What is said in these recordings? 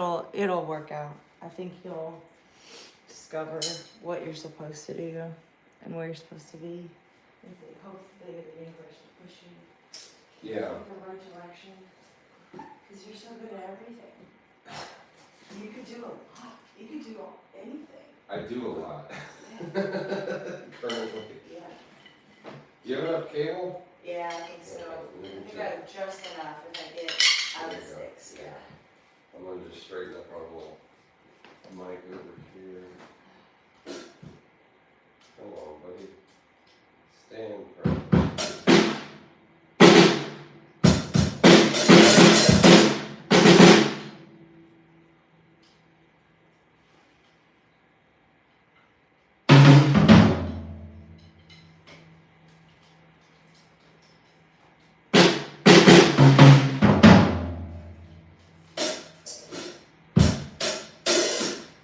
It'll work out. I think you'll discover what you're supposed to do and where you're supposed to be. Hopefully the universe will push you Yeah. in the right direction. Because you're so good at everything. You could do a lot. You could do anything. I do a lot. Yeah. Currently. Yeah. Do you have enough cable? Yeah, I think so. I think I have just enough if I get out of the sticks. Yeah. I'm gonna just straighten up our little mic over here. Come on, buddy. Stand correctly.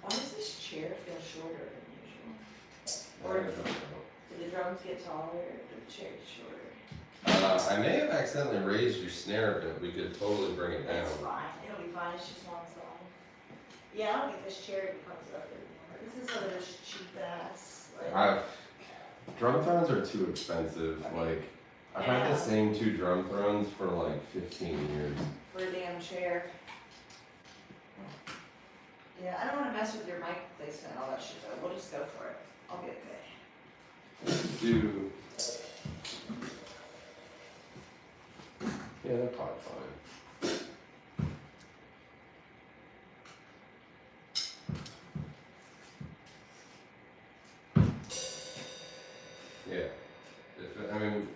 Why does this chair feel shorter than usual? Or do the drums get taller or do the chairs shorter? I may have accidentally raised your snare a bit. We could totally bring it down. It's fine. It'll be fine. It's just one song. Yeah, I don't think this chair comes up anymore. This is one of those cheap ass. Drum thrones are too expensive. Like, I've had the same 2 drum thrones for like 15 years. For a damn chair. Yeah, I don't want to mess with your mic placement and all that shit though. We'll just go for it. I'll be okay. Do. Yeah, they're probably fine. Yeah. I mean,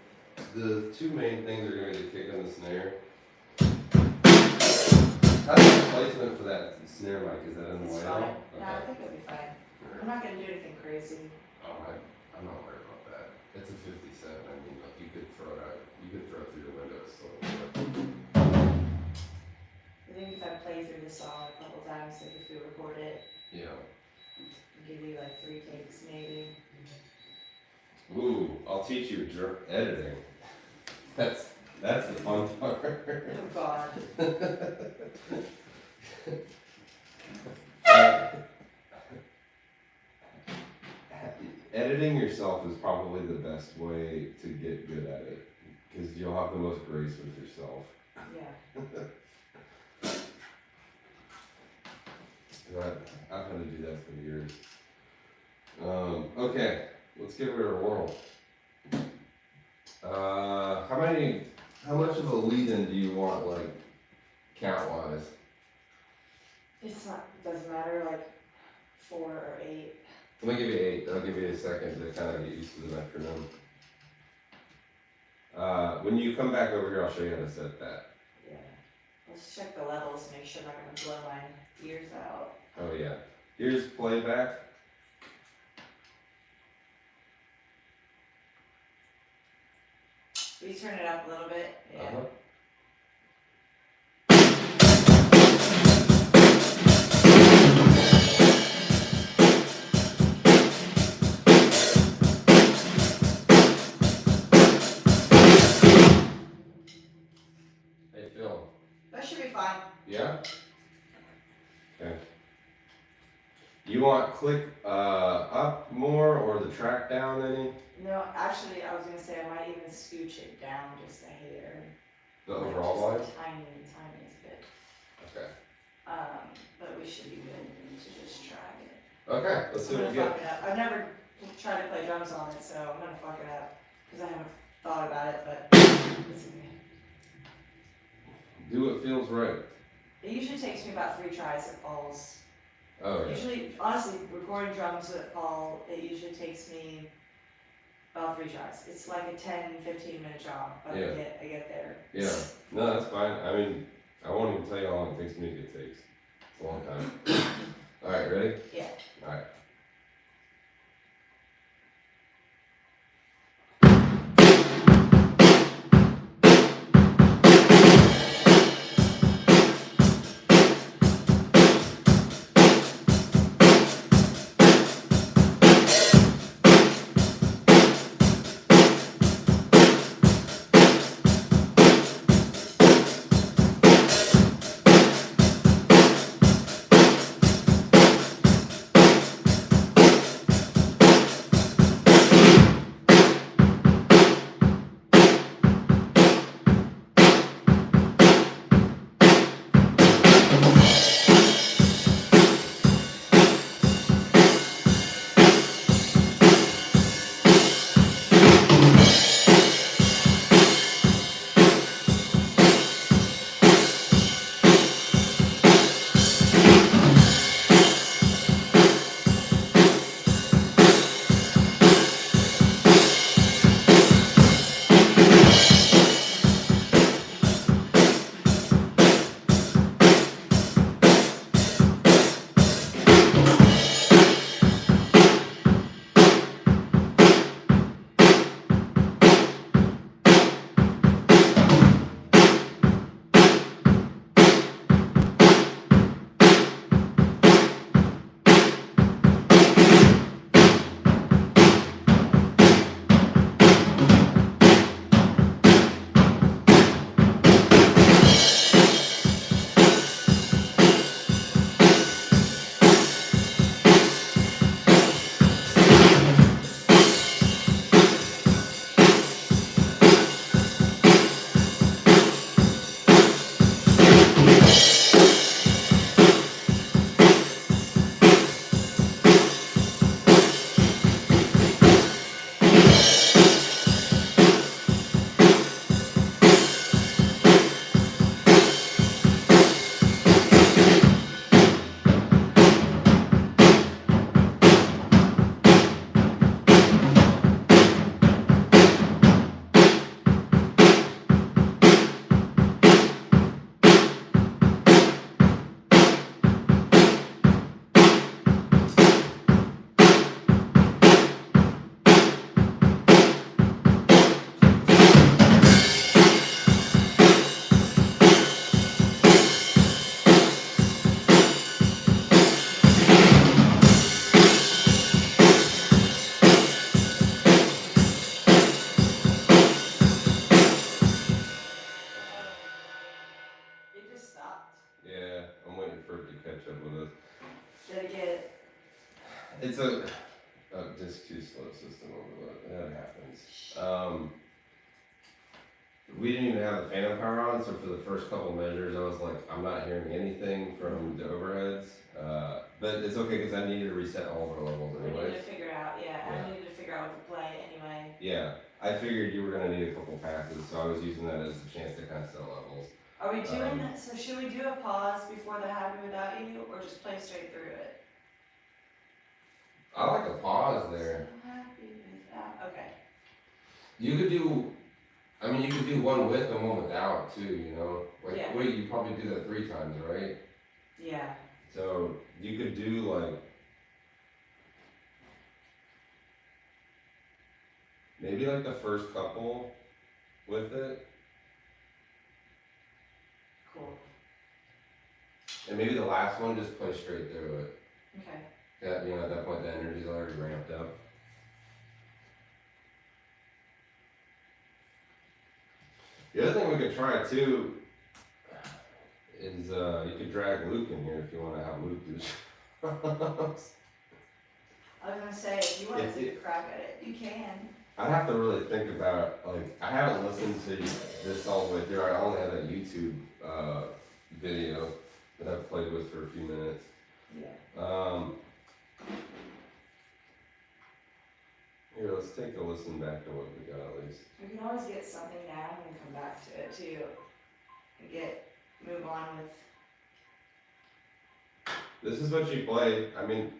the 2 main things are going to be the kick and the snare. How's the placement for that snare mic? Is that in the It's way? fine. Okay. No, I think it'll be fine. I'm not going to do anything crazy. Oh, I'm not worried about that. It's a 57. I mean, like, you could throw it out. You could throw it through the window. So. I think if I play through the song a couple times, like if we record it, Yeah. give you like 3 takes maybe. Ooh, I'll teach you editing. That's the fun part. Oh God. Editing yourself is probably the best way to get good at it, because you'll have the most grace with yourself. Yeah. I've had to do that for years. Okay, let's give it a whirl. How much of a lead-in do you want, like, count-wise? It's not, doesn't matter, like 4 or 8. Let me give you 8. I'll give you a second to kind of get used to the metronome. When you come back over here, I'll show you how to set that. Yeah. Let's check the levels, make sure I'm not going to blow my ears out. Oh yeah. Here's playback. Will you turn it up a little bit? Yeah. Uh-huh. Hey Phil. That should be fine. Yeah? Okay. You want click up more or the track down any? No, actually, I was going to say I might even scooch it down just a hair. The Like overall just line? the tiniest bit. Okay. But we should be good to just try it. Okay, let's see I'm what we gonna get. fuck it up. I've never tried to play drums on it, so I'm gonna fuck it up because I haven't thought about it. But it's okay. Do what feels right. It usually takes me about 3 tries at Paul's. Oh yeah. Usually, honestly, recording drums at Paul, it usually takes me about 3 tries. It's like a 10-15 minute job, but Yeah. I get there. Yeah. No, that's fine. I mean, I won't even tell you how long it takes me to get takes. It's a long time. Alright, ready? Yeah. Alright. Did it get? It's a disk too slow system overload. That happens. We didn't even have the phantom power on, so for the first couple measures, I was like, I'm not hearing anything from the overheads. But it's okay because I needed to reset all of our levels We anyways. need to figure out, I needed to figure out what to play anyway. Yeah, I figured you were gonna need a couple passes, so I was using that as a chance to kind of set levels. Are we doing that? So should we do a pause before the Happy Without You, or just play straight through it? I like a pause there. So happy without. Okay. You could do, I mean, you could do one with and one without too, you know? Like, Yeah. wait, you probably do that 3 times, right? Yeah. So you could do like, maybe like the first couple with it, Cool. and maybe the last one just play straight through it. Okay. Yeah, you know, at that point the energy's already ramped up. The other thing we could try too is you could drag Luke in here if you want to have Luke do shows. I was gonna say, if you want If to take a crack at it, you can. I'd have to really think about, like, I haven't listened to this all the way through. I only have that YouTube video that I've played with for a few minutes. Yeah. Here, let's take a listen back to what we got at least. We can always get something down and come back to it too. And move on with. This is what you play. I mean,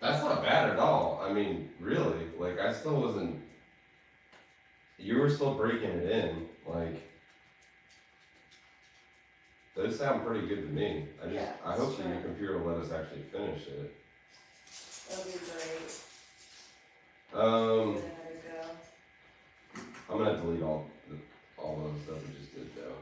that's not bad at all. I mean, really, like, I still wasn't, you were still breaking it in, like, those sound pretty good to me. I hope that your computer will let us actually finish it. That'll be great. Um, Give it another go. I'm gonna delete all those stuff we just did though.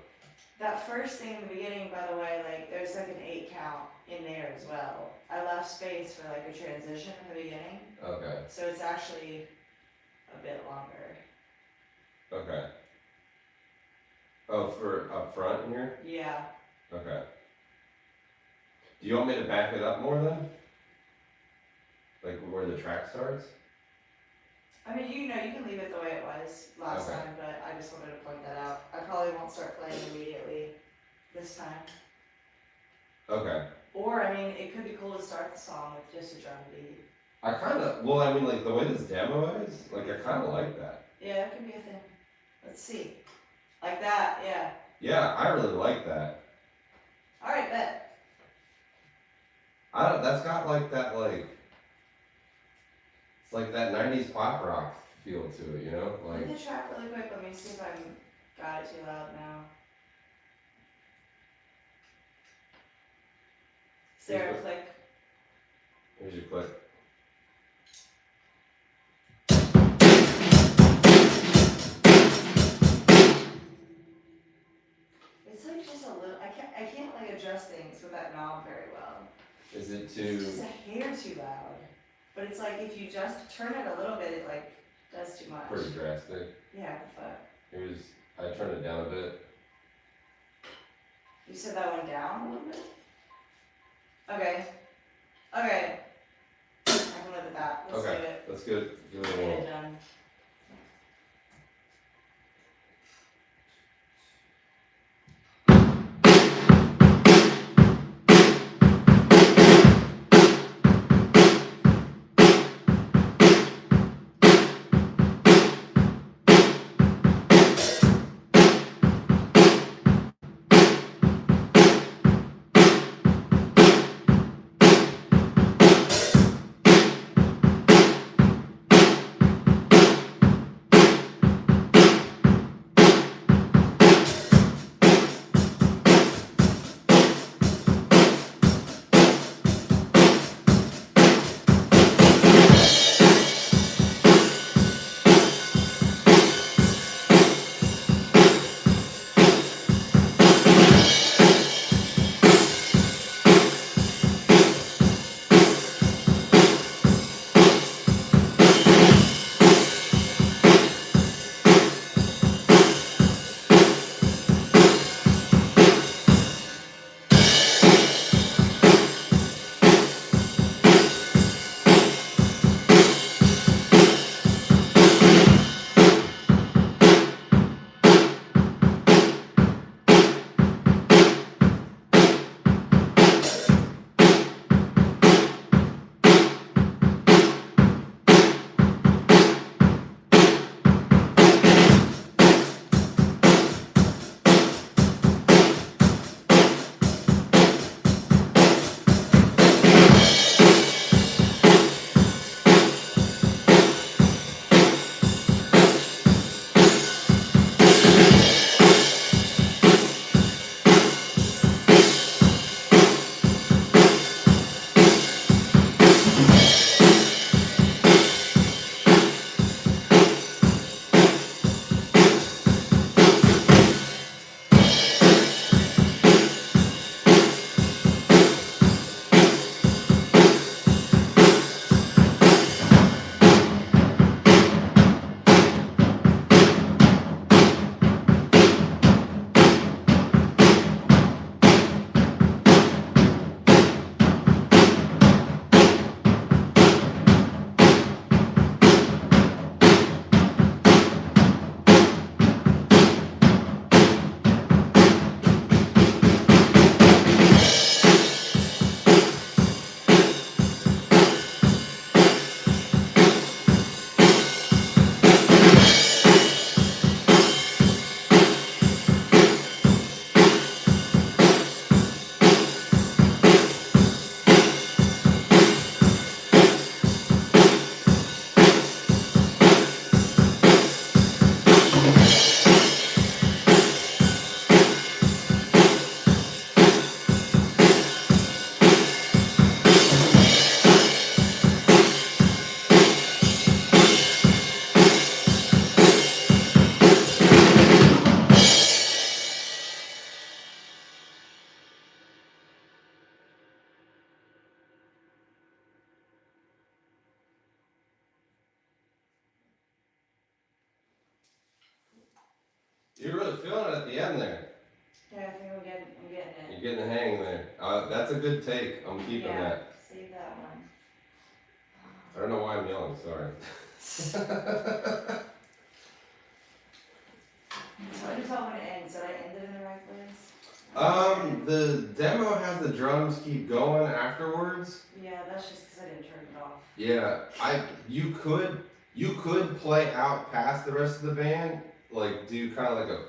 That first thing in the beginning, by the way, like there's like an 8 count in there as well. I left space for like a transition in the beginning, Okay, so it's actually a bit longer. okay. Oh, for up front here? Yeah. Okay. Do you want me to back it up more then? Like where the track starts? I mean, you can leave it the way it was last Okay. time, but I just wanted to point that out. I probably won't start playing immediately this time. Okay. Or, I mean, it could be cool to start the song with just a drum beat. I kinda, well, I mean, like the way this demo is, like I kinda like that. Yeah, it could be a thing. Let's see. Like that, yeah. Yeah, I really like that. Alright, bet. That's got like that, like, it's like that 90s pop rock feel to it, you know? Play Like, the track really quick. Let me see if I got it too loud now. Sarah, click. here's your click. It's like just a little. I can't like adjust things with that knob very well. Is it It's too, just a hair too loud. But it's like if you just turn it a little bit, it like does too much. pretty drastic? Yeah, but Here's, I turned it down a bit. you said that went down a little bit? Okay. Okay. I can live with that. Let's Okay. do it. Let's give it a Get whirl. it done. You're really feeling it at the end there. Yeah, I think I'm getting it. You're getting the hang there. That's a good take. I'm keeping Yeah, that. save that one. I don't know why I'm yelling, sorry. So I just tell when it ends. Did I end it in the right place? The demo has the drums keep going afterwards. Yeah, that's just because I didn't turn it off. Yeah, you could play out past the rest of the band, like do kind of like a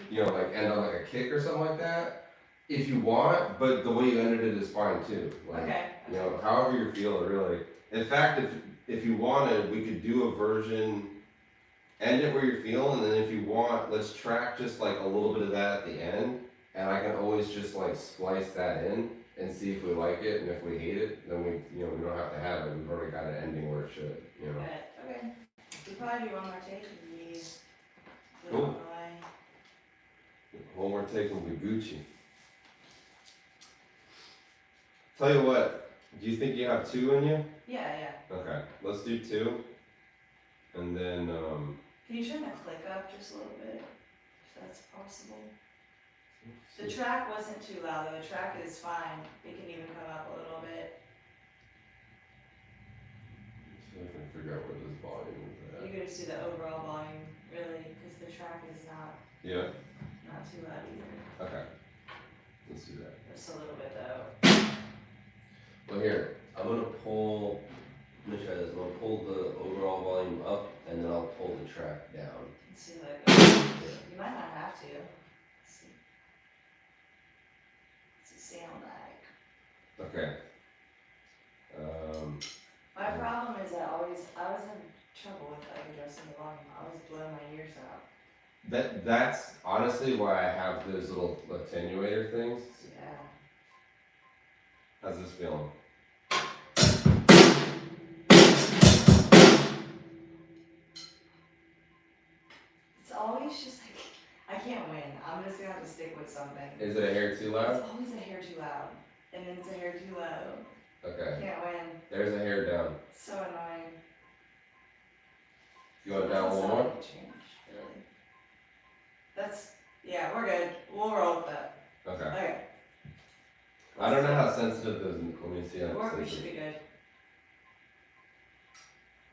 you know, like end on like a kick or something like that, if you want. But the way you ended it is fine too. Like, Okay. you know, however you're feeling, really. In fact, if you wanted, we could do a version. End it where you're feeling, and then if you want, let's track just like a little bit of that at the end, and I can always just like splice that in and see if we like it, and if we hate it, then we don't have to have it. We've already got an ending where it should, you know. Okay. We probably do one more take and we Cool. on the way. One more take will be Gucci. Tell you what, do you think you have 2 in you? Yeah. Okay, let's do 2, and then Can you turn the click up just a little bit, if that's possible? The track wasn't too loud, though. The track is fine. It can even come up a little bit. See if I can figure out where this volume is at. You can just do the overall volume, really, because the track is not too loud either. Okay, let's do that. Just a little bit, though. Well, here, I'm gonna pull. Let me try this. I'm gonna pull the overall volume up, and then I'll pull the track down. Let's see how that goes. You might not have to. Let's see. What's it sound like? Okay. My problem is I was having trouble with like adjusting the volume. I always blow my ears out. That's honestly why I have those little attenuator things. Yeah. How's this feeling? It's always just like, I can't win. I'm just gonna have to stick with something. Is it a hair too loud? It's always a hair too loud. And then it's a hair too low. Okay. Can't win. There's a hair down. So annoying. You want it down Doesn't one sound more? like a change, really. Yeah, we're good. We'll roll with that. Okay. Okay. I don't know how sensitive those. Let me see how We should sensitive. be good.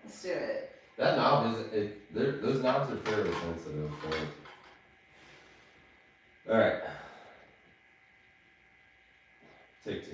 Let's do it. That knob is those knobs are fairly sensitive. All right. Take 2.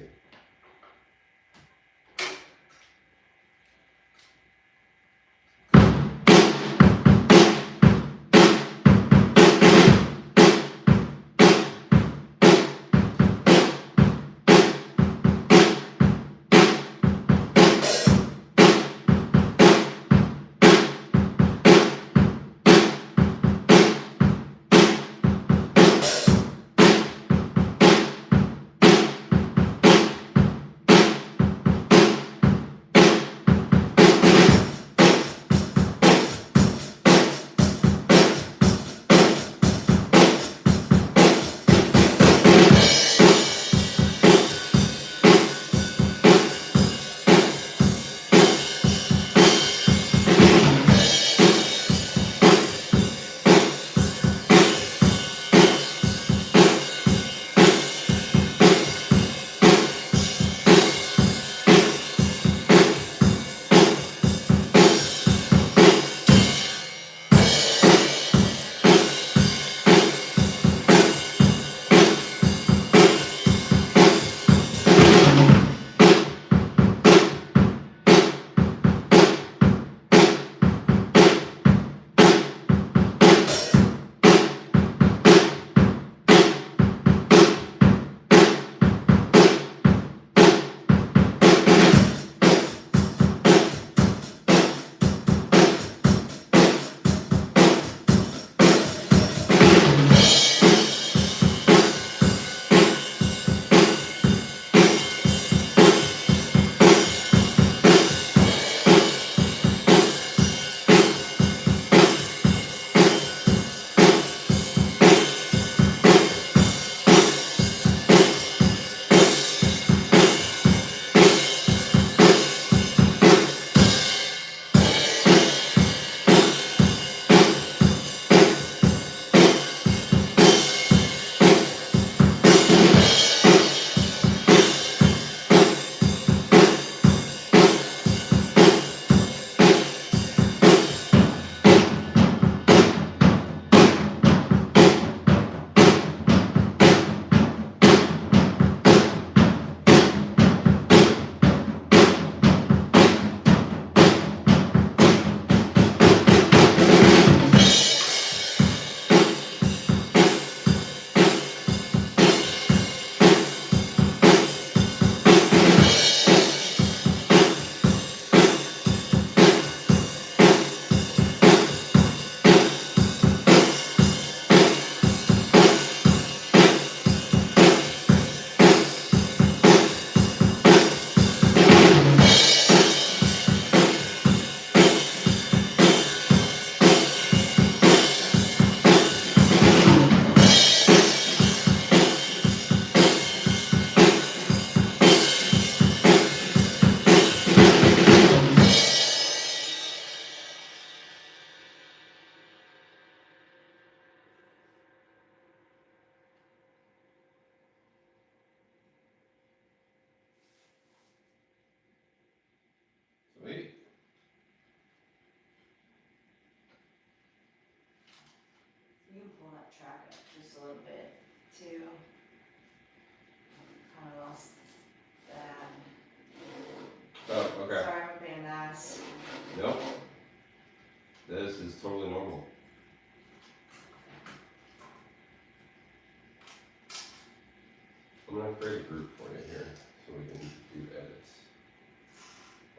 I'm gonna create a group for you here so we can do edits.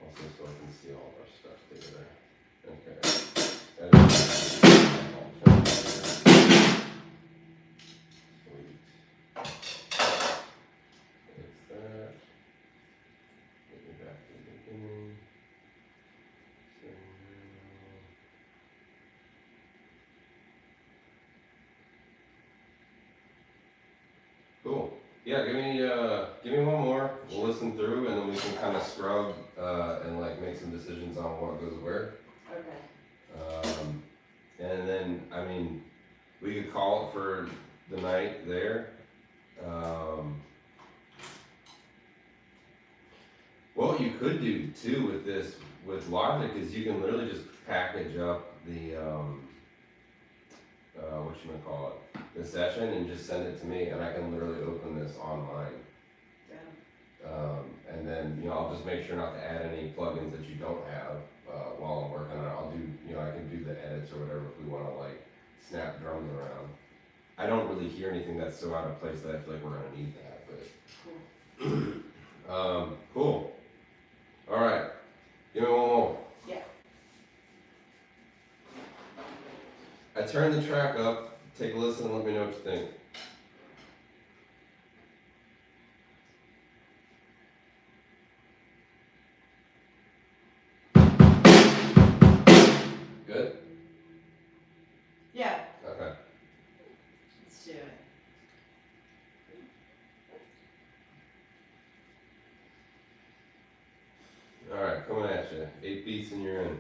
Also, so I can see all of our stuff together. Okay. Edit. Sweet. Fix that. Get me back to the beginning. Cool. Yeah, give me one more. We'll listen through and then we can kind of scrub and like make some decisions on what goes where. Okay. And then I mean, we could call it for the night there. What you could do too with this with Logic is you can literally just package up the whatchamacallit, the session and just send it to me and I can literally open this online. And then, you know, I'll just make sure not to add any plugins that you don't have while I'm working on it. I'll do, you know, I can do the edits or whatever if we want to like snap drums around. I don't really hear anything that's so out of place that I feel like we're gonna need that, but cool. All right, give me one more. Yeah. I turned the track up. Take a listen and let me know what you think. Good? Yeah. Okay. Let's do it. Alright, coming at you. 8 beats and you're in.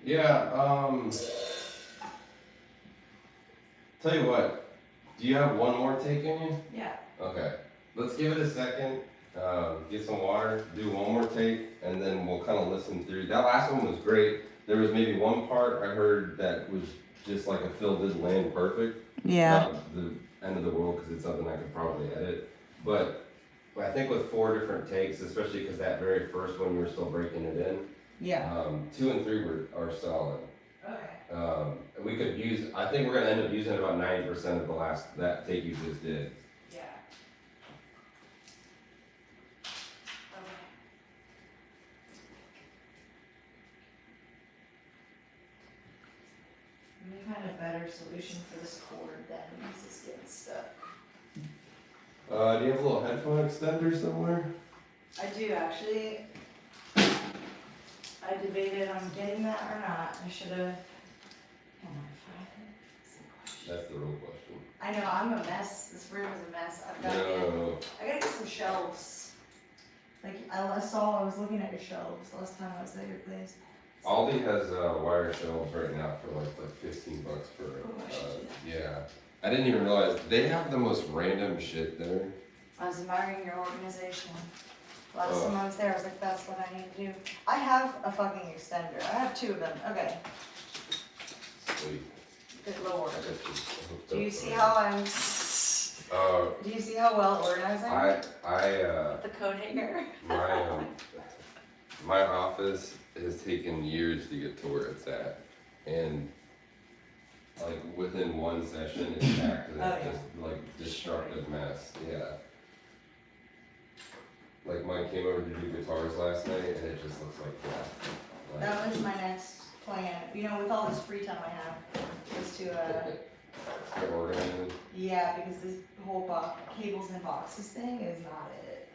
Yeah, tell you what, do you have one more take in you? Yeah. Okay, let's give it a second, get some water, do one more take, and then we'll kind of listen through. That last one was great. There was maybe one part I heard that was just like a Phil did land perfect. Yeah. Not the end of the world, because it's something I could probably edit. But I think with 4 different takes, especially because that very first one you were still breaking it in. Yeah. 2 and 3 are solid. Okay. We could use, I think we're gonna end up using about 90% of that take you just did. Yeah. Okay. Let me find a better solution for this cord than this is getting stuck. Do you have a little headphone extender somewhere? I do actually. I debated on getting that or not. I should have. Can I find it? That's the question. That's the real question. I know, I'm a mess. This room is a mess. I gotta get some shelves. Like, I saw, I was looking at your shelves last time I was at your place. Aldi has wire shelves right now for like $15 for, I should do that. yeah. I didn't even realize, they have the most random shit there. I was admiring your organization. Last time I was there, I was like, that's what I need to do. I have a fucking extender. I have 2 of them. Okay. Sweet. Good lord. I got you. Do you see how I'm... Do you see how well organized I am? The coat hanger. My office has taken years to get to where it's at, and like within one session, it's back to that just like destructive mess. Yeah. Like mine came over to do guitars last night, and it just looks like that. That was my next plan. You know, with all this free time I have, is to Start organizing. yeah, because this whole cables and boxes thing is not it.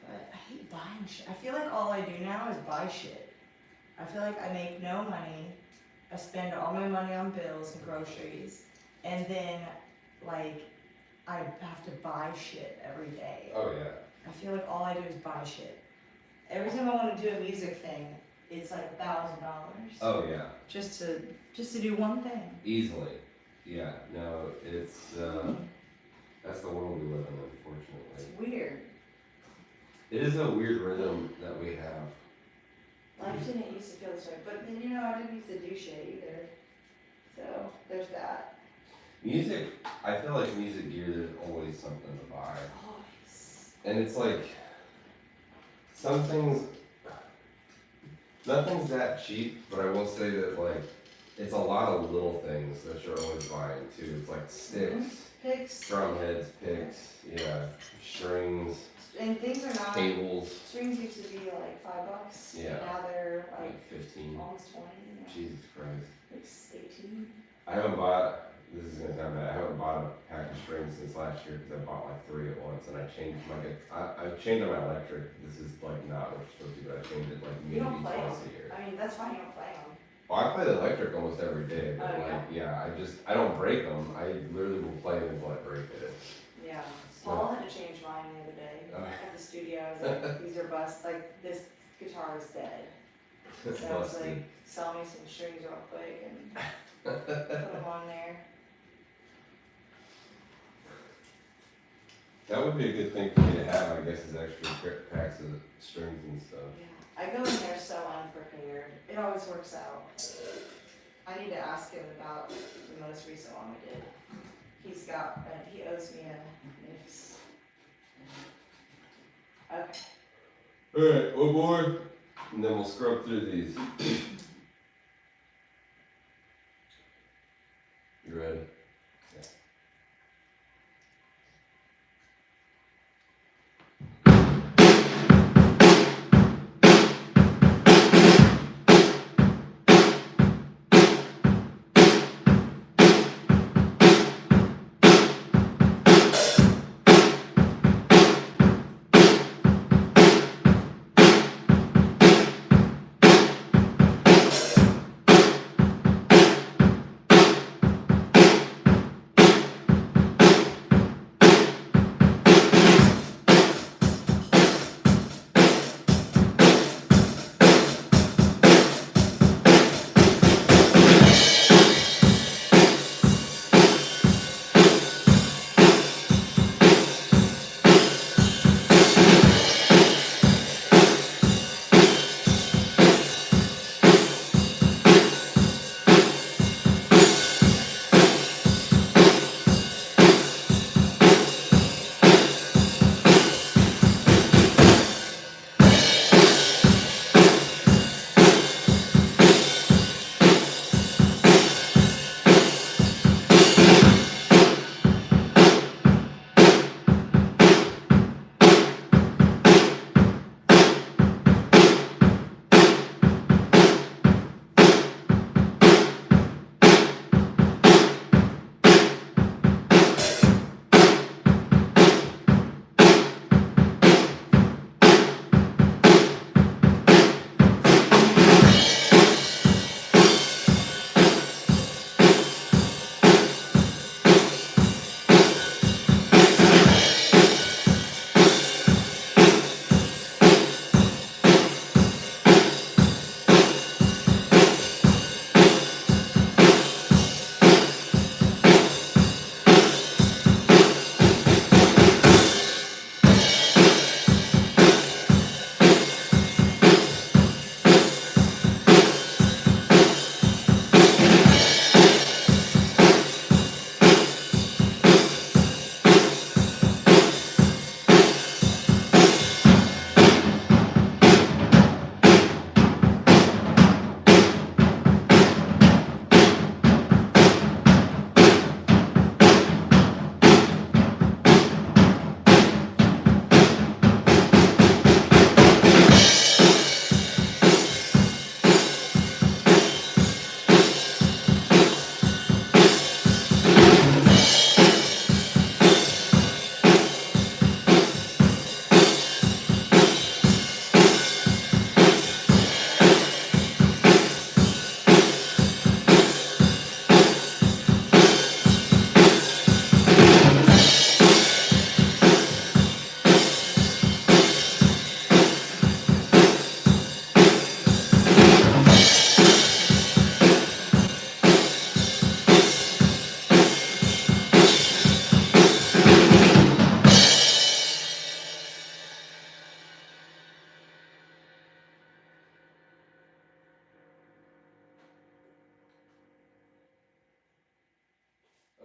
But I hate buying shit. I feel like all I do now is buy shit. I feel like I make no money. I spend all my money on bills and groceries, and then like I have to buy shit every day. Oh yeah. I feel like all I do is buy shit. Every time I want to do a music thing, it's like $1,000. Oh yeah. Just to do one thing. Easily. Yeah. No, it's that's the world we live in, unfortunately. It's weird. It is a weird rhythm that we have. Life didn't used to feel this way, but then you know I didn't used to do shit either. So there's that. Music, I feel like music gear, there's always something to buy. Always. And it's like, some things, nothing's that cheap, but I will say that like, it's a lot of little things that you're always buying too. It's like sticks, Picks. drum heads, picks, yeah, strings, And things are not. cables, Strings used to be like $5. Yeah. Now they're like like 15. almost 20. You know, Jesus Christ. like 18. I haven't bought, this is gonna sound bad, I haven't bought a pack of strings since last year because I bought like 3 at once, and I changed I changed my electric. This is like not what you're supposed to do, but I changed it like You maybe don't play twice them. a year. I mean, that's fine. You don't play them. Well, I play the electric almost every day, but Oh, like, yeah, I don't break them. I literally will play it until I break it. Yeah. So- Paul had to change mine the other day at the studio. I was like, these are bust. Like, this guitar is dead. So It's I was busted. like, sell me some strings real quick and put them on there. That would be a good thing for me to have, I guess, is extra packs of strings and stuff. Yeah. I go in there so unprepared. It always works out. I need to ask him about the most recent one we did. He owes me a mix. Okay. Alright, one more, and then we'll scrub through these. You ready?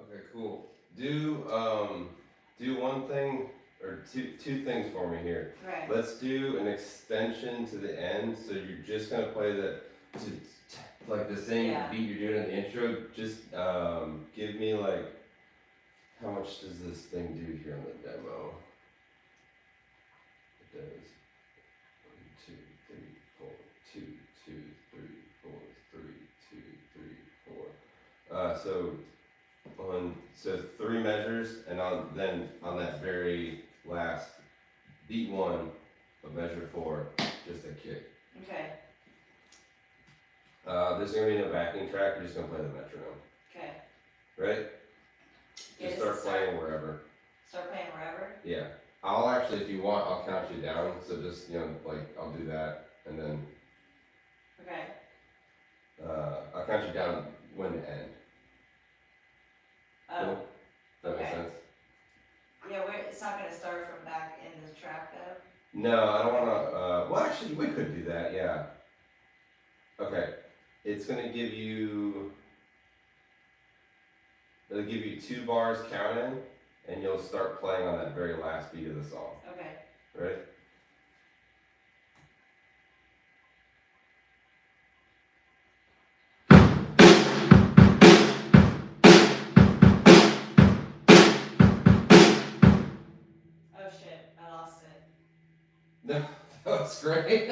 Okay, cool. Do one thing or two things for me here. Right. Let's do an extension to the end. So you're just gonna play like the same Yeah. beat you're doing in the intro. Just give me like how much does this thing do here on the demo? It does 1, 2, 3, 4, 2, 2, 3, 4, 3, 2, 3, 4. So 3 measures, and then on that very last beat 1 of measure 4, just a kick. Okay. There's gonna be no backing track. You're just gonna play the metronome. Okay. Right? Yeah, Just start playing wherever. Start playing wherever? Yeah. I'll actually, if you want, I'll count you down. So just, like, I'll do that, and then Okay. I'll count you down when to end. Oh. Cool? That makes Okay. sense? Yeah, it's not gonna start from back in the track though? No, I don't wanna, well, actually, we could do that, yeah. Okay. It's gonna give you, it'll give you 2 bars counting, and you'll start playing on that very last beat of the song. Okay. Ready? Oh shit, I lost it. No, that was great.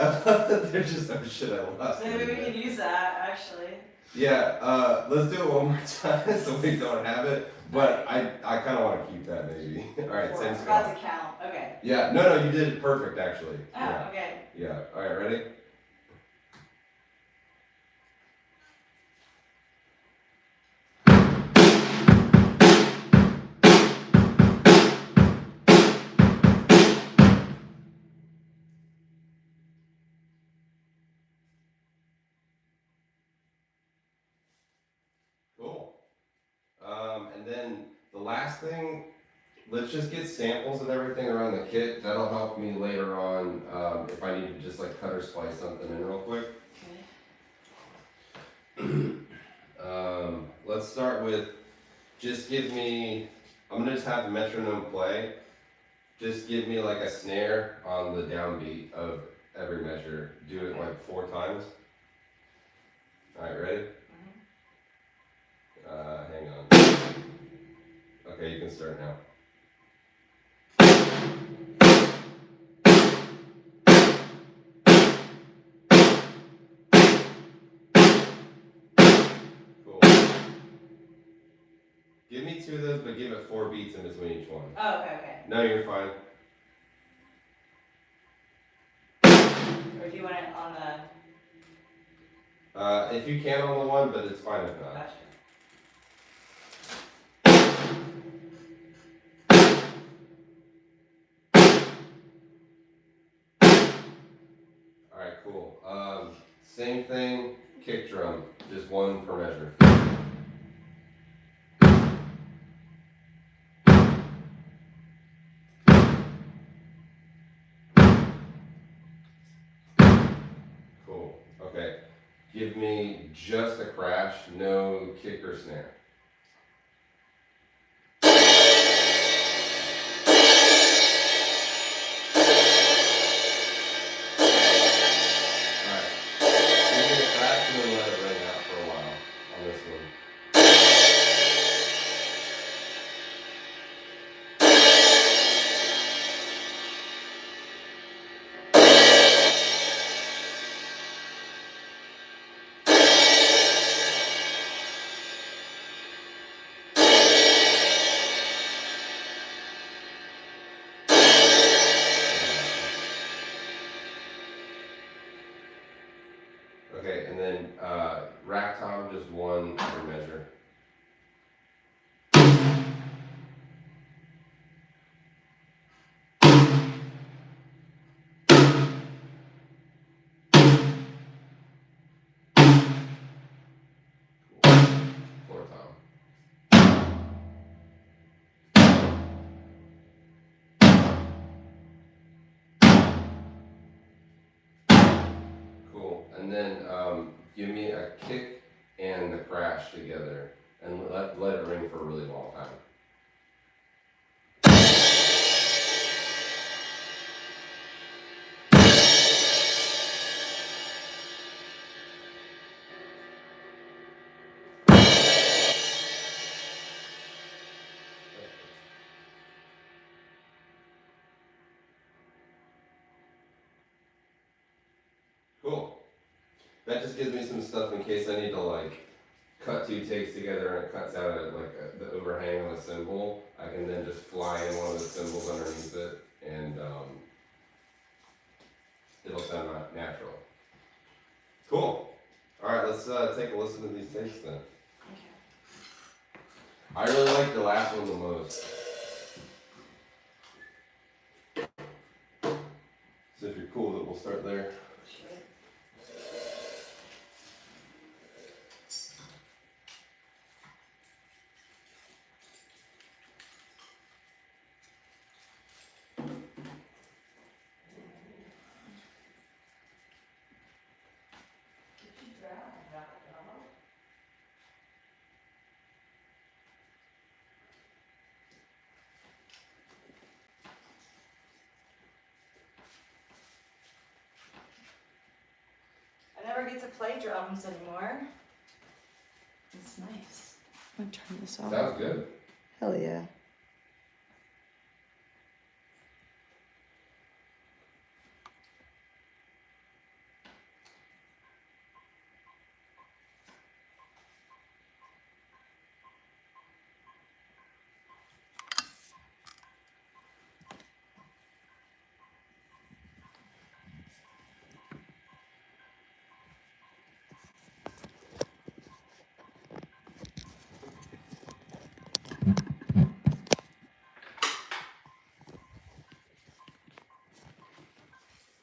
I thought that there's just, oh shit, I lost it. Maybe we can use that actually. Yeah, let's do it one more time so we don't have it. But I kind of want to keep that maybe. All right, I same forgot spot. to count. Okay. Yeah, no, you did it perfect actually. Oh, Yeah, okay. yeah. All right, ready? Cool. And then the last thing, let's just get samples of everything around the kit. That'll help me later on if I need to just like cut or splice something in real quick. Okay. Let's start with, just give me, I'm gonna just have the metronome play. Just give me like a snare on the downbeat of every measure. Do it like 4 times. Alright, ready? Hang on. Okay, you can start now. Cool. Give me 2 of those, but give it 4 beats in between each one. Oh, okay. No, you're fine. Or do you want it on the? If you can on the one, but it's fine if not. Gotcha. Alright, cool. Same thing, kick drum, just 1 per measure. Cool, okay. Give me just a crash, no kick or snare. Okay, and then rack tom, just 1 per measure. Cool. 4 tom. Cool, and then give me a kick and the crash together, and let it ring for a really long time. Cool. That just gives me some stuff in case I need to like cut two takes together and it cuts out the overhang of a cymbal. I can then just fly in one of the cymbals underneath it, and it'll sound natural. Cool. All right, let's take a listen to these takes then. Okay. I really like the last one the most. So if you're cool, that we'll start there. Sure. I never get to play drums anymore. It's nice. I'm gonna turn this off. Sounds good. Hell yeah.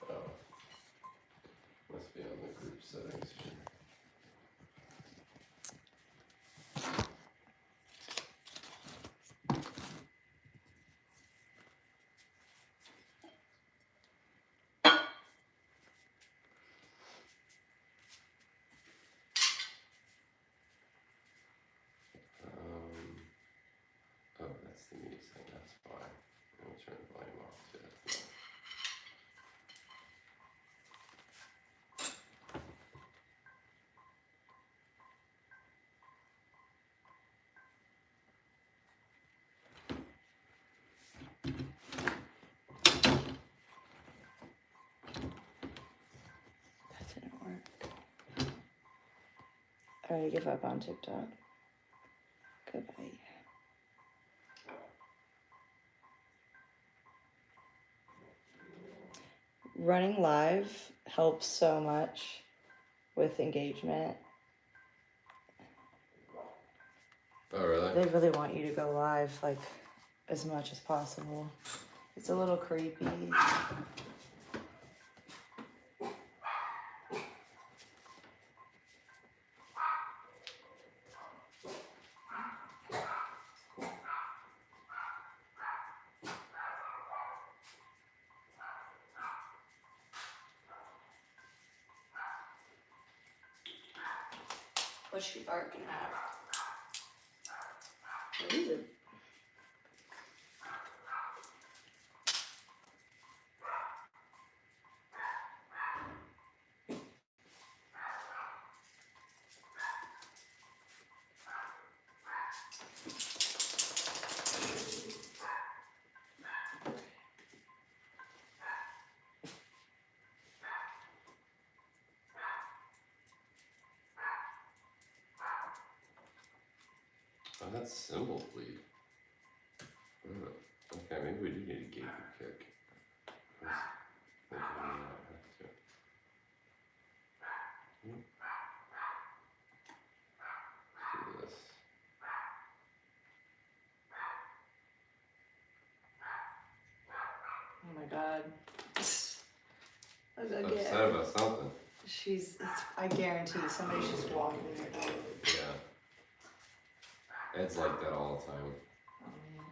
Oh, must be on the group settings here. Oh, that's the music, that's why. Let me turn the volume off too. That didn't work. I already give up on TikTok. Goodbye. Running live helps so much with engagement. Oh, really? They really want you to go live like as much as possible. It's a little creepy. What's she barking at? What is it? Oh, that's cymbal bleed. Oh, okay, maybe we do need a gate and kick. I was thinking we might have to. Do this. Oh my god. Upset about something. I guarantee somebody's just walking their dog. Yeah. Ed's like that all the time. Oh, man.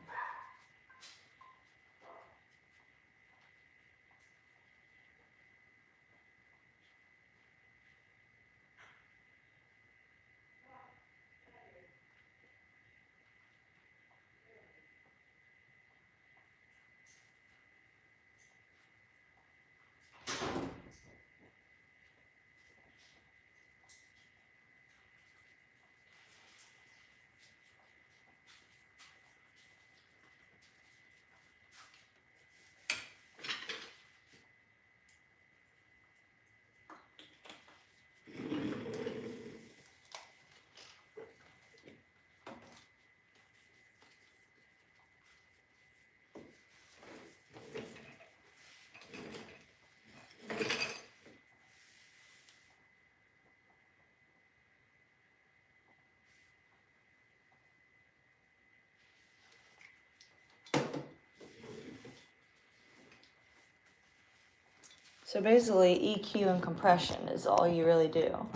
So basically, EQ and compression is all you really do,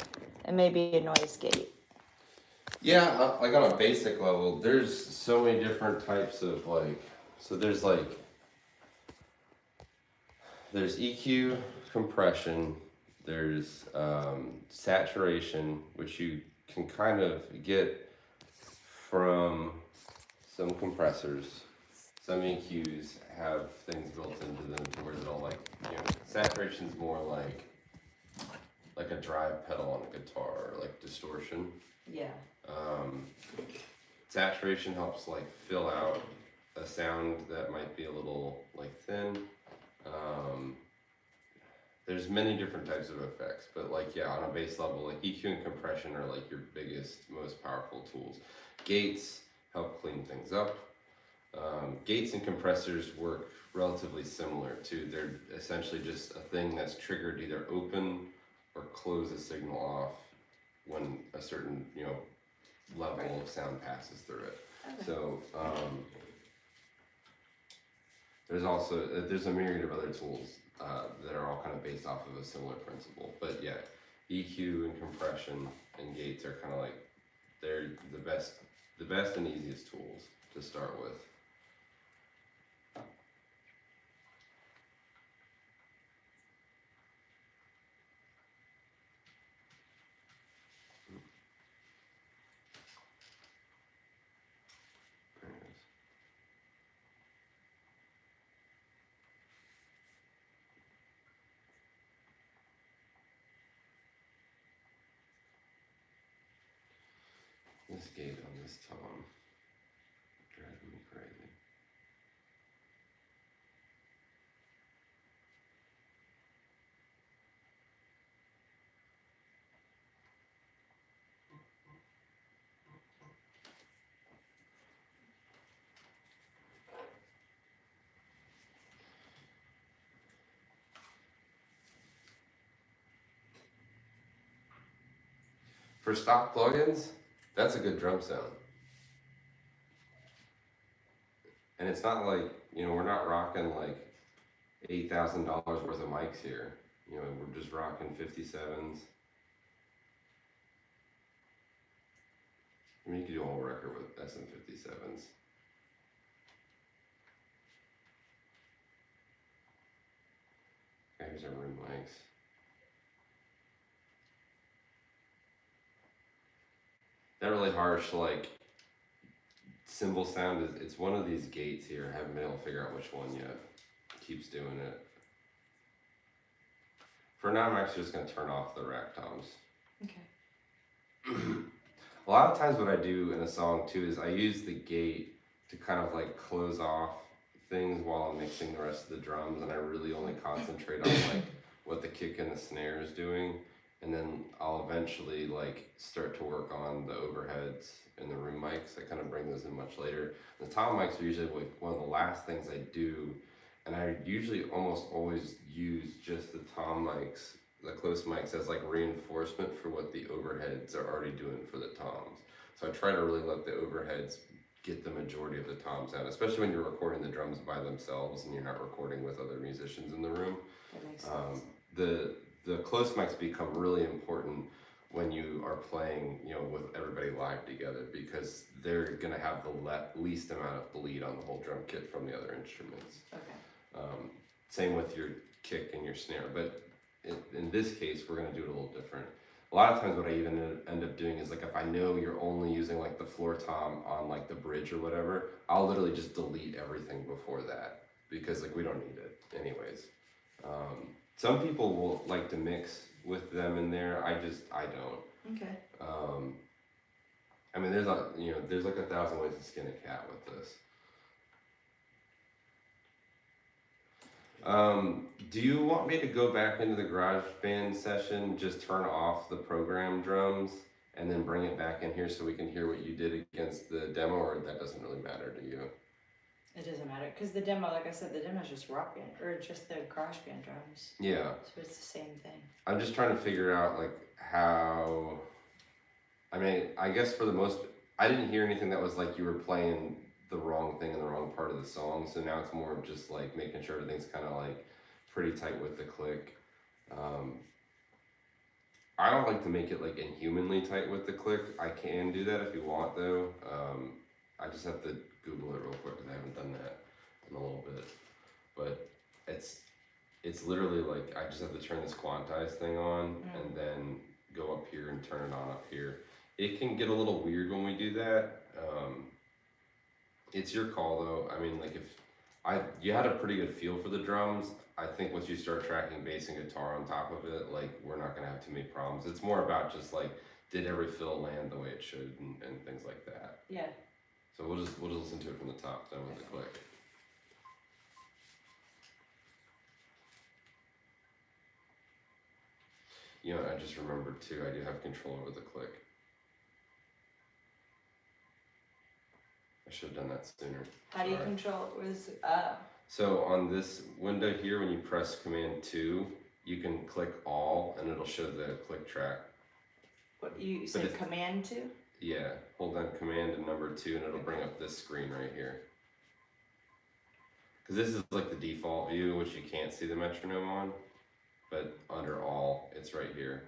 and maybe a noise gate. Yeah, like on a basic level, there's so many different types of like, so there's EQ, compression, there's saturation, which you can kind of get from some compressors. Some EQs have things built into them to where they'll like, saturation's more like a drive pedal on a guitar, or like distortion. Yeah. Saturation helps like fill out a sound that might be a little like thin. There's many different types of effects, but like on a base level, like EQ and compression are like your biggest, most powerful tools. Gates help clean things up. Gates and compressors work relatively similar too. They're essentially just a thing that's triggered to either open or close a signal off when a certain level of sound passes through it. Okay. So there's a myriad of other tools that are all kind of based off of a similar principle. But yeah, EQ and compression and gates are kind of like they're the best and easiest tools to start with. This gate on this tom drives me crazy. For stock plugins, that's a good drum sound. And it's not like, we're not rocking like $8,000 worth of mics here. We're just rocking 57s. I mean, you could do a whole record with SM57s. Okay, here's our room mics. That really harsh, like, cymbal sound it's one of these gates here. I haven't been able to figure out which one yet. It keeps doing it. For now, I'm actually just going to turn off the rack toms. Okay. A lot of times what I do in a song too is I use the gate to kind of like close off things while I'm mixing the rest of the drums, and I really only concentrate on like what the kick and the snare is doing, and then I'll eventually like start to work on the overheads and the room mics. I kind of bring those in much later. The tom mics are usually like one of the last things I do, and I usually almost always use just the tom mics, the close mics, as like reinforcement for what the overheads are already doing for the toms. So I try to really let the overheads get the majority of the tom sound, especially when you're recording the drums by themselves and you're not recording with other musicians in the room. That makes sense. The close mics become really important when you are playing, with everybody live together, because they're gonna have the least amount of bleed on the whole drum kit from the other instruments. Okay. Same with your kick and your snare, but in this case, we're gonna do it a little different. A lot of times what I even end up doing is like, if I know you're only using like the floor tom on like the bridge or whatever, I'll literally just delete everything before that, because like we don't need it anyways. Some people will like to mix with them in there. I don't. Okay. I mean, there's like 1,000 ways to skin a cat with this. Do you want me to go back into the GarageBand session, just turn off the program drums, and then bring it back in here so we can hear what you did against the demo, or that doesn't really matter to you? It doesn't matter, because the demo, like I said, the demo is just rock band, or just the GarageBand drums. Yeah. So it's the same thing. I'm just trying to figure out like how, I mean, I guess for the most, I didn't hear anything that was like you were playing the wrong thing in the wrong part of the song, so now it's more of just like making sure everything's kind of like pretty tight with the click. I don't like to make it like inhumanly tight with the click. I can do that if you want though. I just have to Google it real quick because I haven't done that in a little bit. But it's literally like I just have to turn this quantize thing on and then go up here and turn it on up here. It can get a little weird when we do that. It's your call though. I mean, like if you had a pretty good feel for the drums. I think once you start tracking bass and guitar on top of it, like we're not gonna have too many problems. It's more about just like, did every fill land the way it should and things like that. Yeah. So we'll just listen to it from the top then with the click. You know, I just remembered too, I do have control over the click. I should have done that sooner. How do you control it with, So on this window here, when you press Command 2, you can click all and it'll show the click track. what you said Command 2? Yeah, hold down Command and number 2 and it'll bring up this screen right here. Because this is like the default view, which you can't see the metronome on, but under all, it's right here.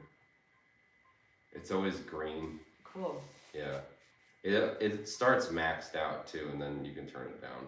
It's always green. Cool. Yeah. It starts maxed out too, and then you can turn it down.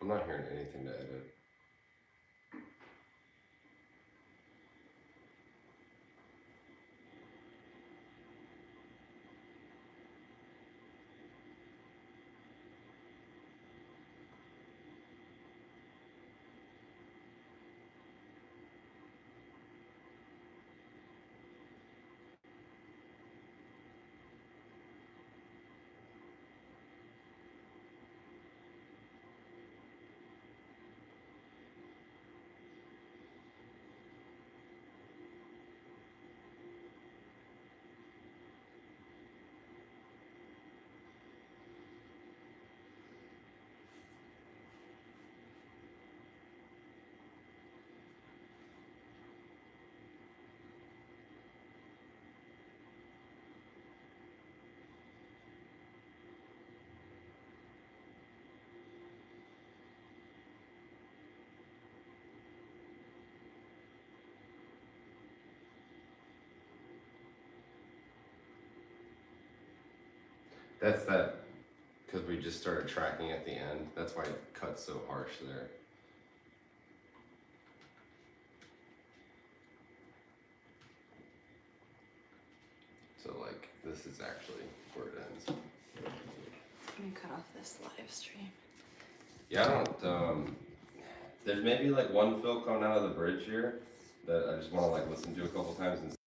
I'm not hearing anything to edit. That's that, because we just started tracking at the end. That's why it cuts so harsh there. So like, this is actually where it ends. Let me cut off this live stream. Yeah, I don't, there's maybe like one fill coming out of the bridge here that I just want to like listen to a couple times and